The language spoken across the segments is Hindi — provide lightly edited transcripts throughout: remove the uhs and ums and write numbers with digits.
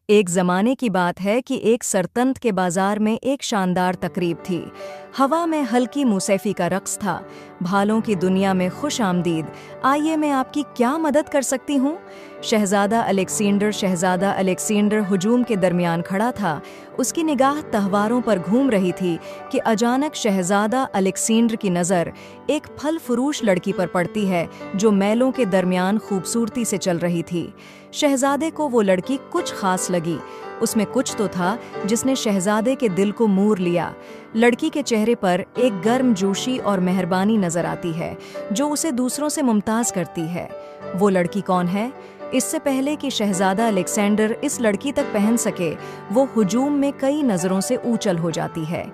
एक ज़माने की बात है कि एक सरतंत के बाजार में एक शानदार तकरीब थी। हवा में हल्की मूसीक़ी का रक़्स था। भालों की दुनिया में खुश आमदीद। आइए, मैं आपकी क्या मदद कर सकती हूँ? शहज़ादा अलेक्जेंडर हुजूम के दरमियान खड़ा था। उसकी निगाह तहवारों पर घूम रही थी कि अचानक शहज़ादा अलेक्जेंडर की नज़र एक फल फरोश लड़की पर पड़ती है जो मैलों के दरमियान खूबसूरती से चल रही थी। शहज़ादे को वो लड़की कुछ खास लगी। उसमें कुछ तो था जिसने शहज़ादे के दिल को मूर लिया। लड़की के चेहरे पर एक गर्मजोशी और मेहरबानी नजर आती है जो उसे दूसरों से मुमताज़ करती है। वो लड़की कौन है? इससे पहले कि शहज़ादा अलेक्जेंडर इस लड़की तक पहुंच सके, वो हुजूम में कई नज़रों से ऊंचल हो जाती है।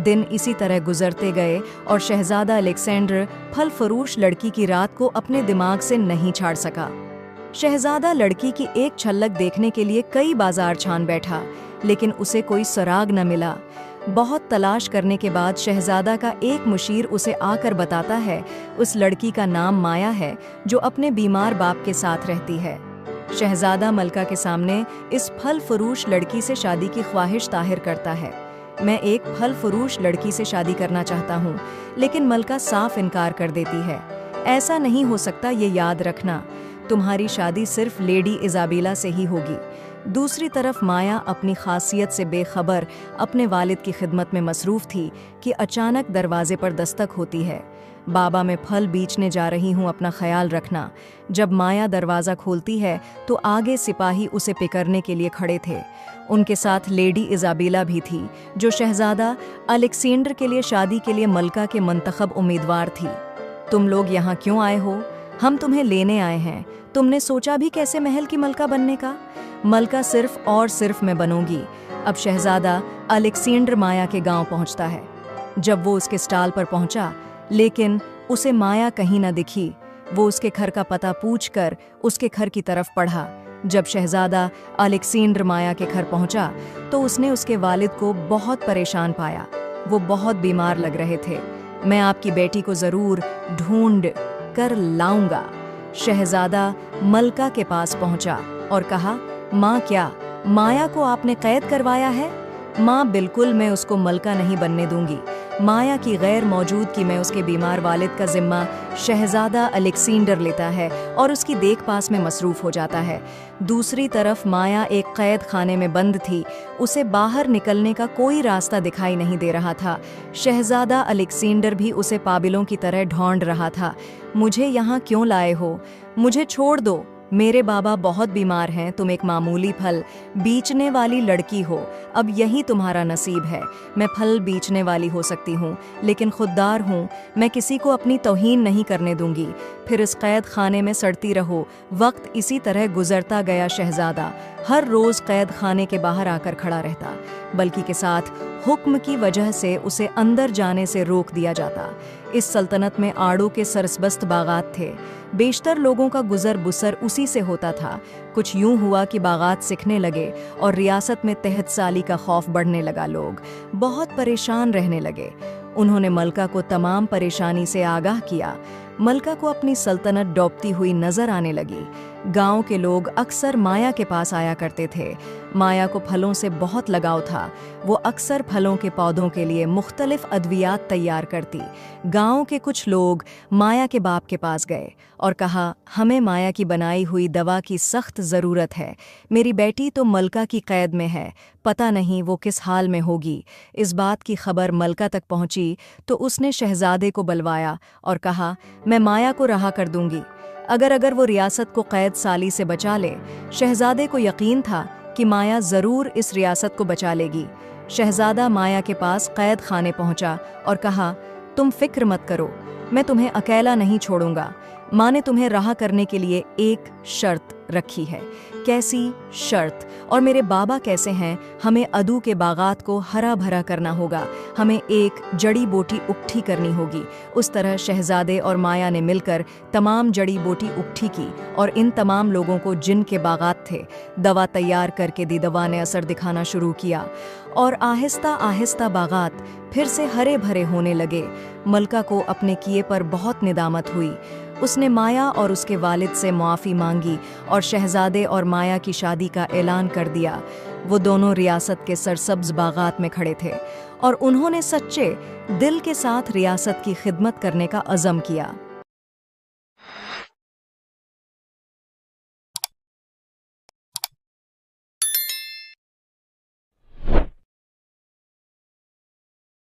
दिन इसी तरह गुजरते गए और शहज़ादा अलेक्जेंडर फल फरोश लड़की की रात को अपने दिमाग से नहीं छाड़ सका। शहज़ादा लड़की की एक झलक देखने के लिए कई बाजार छान बैठा, लेकिन उसे कोई सुराग न मिला। बहुत तलाश करने के बाद शहज़ादा का एक मुशीर उसे आकर बताता है उस लड़की का नाम माया है जो अपने बीमार बाप के साथ रहती है। शहज़ादा मलका के सामने इस फल फरोश लड़की से शादी की ख्वाहिश ताहिर करता है। मैं एक फल फरोश लड़की से शादी करना चाहता हूँ, लेकिन मलका साफ इनकार कर देती है। ऐसा नहीं हो सकता, ये याद रखना, तुम्हारी शादी सिर्फ लेडी इज़ाबेला से ही होगी। दूसरी तरफ माया अपनी खासियत से बेखबर अपने वालिद की खिदमत में मसरूफ़ थी कि अचानक दरवाजे पर दस्तक होती है। बाबा, मैं फल बेचने जा रही हूँ, अपना ख्याल रखना। जब माया दरवाज़ा खोलती है तो आगे सिपाही उसे पिकरने के लिए खड़े थे। उनके साथ लेडी इज़ाबेला भी थी जो शहज़ादा अलेक्जेंडर के लिए शादी के लिए मलका के मंतखब उम्मीदवार थी। तुम लोग यहाँ क्यों आए हो? हम तुम्हें लेने आए हैं। तुमने सोचा भी कैसे महल की मलका बनने का? मलका सिर्फ और सिर्फ मैं बनूंगी। अब शहज़ादा अलेक्जेंडर माया के गांव पहुंचता है। जब वो उसके स्टाल पर पहुंचा, लेकिन उसे माया कहीं न दिखी। वो उसके घर का पता पूछकर उसके घर की तरफ बढ़ा। जब शहज़ादा अलेक्जेंडर माया के घर पहुंचा तो उसने उसके वालिद को बहुत परेशान पाया। वो बहुत बीमार लग रहे थे। मैं आपकी बेटी को ज़रूर ढूंढ कर लाऊंगा। शहज़ादा मलका के पास पहुंचा और कहा, माँ, क्या माया को आपने कैद करवाया है? माँ, बिल्कुल, मैं उसको मलका नहीं बनने दूंगी। माया की गैर मौजूदगी में उसके बीमार वालिद का जिम्मा शहज़ादा अलेक्जेंडर लेता है और उसकी देखभाल में मसरूफ़ हो जाता है। दूसरी तरफ माया एक कैद खाने में बंद थी। उसे बाहर निकलने का कोई रास्ता दिखाई नहीं दे रहा था। शहज़ादा अलेक्जेंडर भी उसे पाबिलों की तरह ढूंढ रहा था। मुझे यहाँ क्यों लाए हो? मुझे छोड़ दो। मेरे बाबा बहुत बीमार हैं। तुम एक मामूली फल बेचने वाली लड़की हो। अब यही तुम्हारा नसीब है। मैं फल बेचने वाली हो सकती हूँ, लेकिन खुददार हूँ। मैं किसी को अपनी तौहीन नहीं करने दूंगी। फिर इस कैद खाने में सड़ती रहो। वक्त इसी तरह गुजरता गया। शहज़ादा हर रोज़ कैद खाने के बाहर आकर खड़ा रहता, बल्कि के साथ हुक्म की वजह से उसे अंदर जाने से रोक दिया जाता। इस सल्तनत में आड़ू के सरसबस्त बागात थे। बेशतर लोगों का गुजर बुसर उसी से होता था। कुछ यूं हुआ कि बागात सिखने लगे और रियासत में तहत साली का खौफ बढ़ने लगा। लोग बहुत परेशान रहने लगे। उन्होंने मलका को तमाम परेशानी से आगाह किया। मलका को अपनी सल्तनत डूबती हुई नजर आने लगी। गांव के लोग अक्सर माया के पास आया करते थे। माया को फलों से बहुत लगाव था। वो अक्सर फलों के पौधों के लिए मुख्तलिफ अद्वियात तैयार करती। गांव के कुछ लोग माया के बाप के पास गए और कहा, हमें माया की बनाई हुई दवा की सख्त ज़रूरत है। मेरी बेटी तो मलका की कैद में है, पता नहीं वो किस हाल में होगी। इस बात की खबर मलका तक पहुंची तो उसने शहज़ादे को बुलवाया और कहा, मैं माया को रहा कर दूंगी अगर वो रियासत को कैद साली से बचा ले। शहज़ादे को यकीन था कि माया ज़रूर इस रियासत को बचा लेगी। शहज़ादा माया के पास कैद खाने पहुंचा और कहा, तुम फिक्र मत करो, मैं तुम्हें अकेला नहीं छोड़ूंगा। माँ ने तुम्हें रहा करने के लिए एक शर्त रखी है। कैसी शर्त? और मेरे बाबा कैसे हैं? हमें अदू के बागात को हरा भरा करना होगा। हमें एक जड़ी बूटी इकट्ठी करनी होगी। उस तरह शहज़ादे और माया ने मिलकर तमाम जड़ी बूटी इकट्ठी की और इन तमाम लोगों को जिनके बागात थे दवा तैयार करके दी। दवा ने असर दिखाना शुरू किया और आहिस्ता आहिस्ता बागात फिर से हरे भरे होने लगे। मलका को अपने किए पर बहुत निदामत हुई। उसने माया और उसके वालिद से मुआफ़ी मांगी और शहजादे और माया की शादी का ऐलान कर दिया। वो दोनों रियासत के सरसब्ज बागात में खड़े थे और उन्होंने सच्चे दिल के साथ रियासत की खिदमत करने का अज़म किया।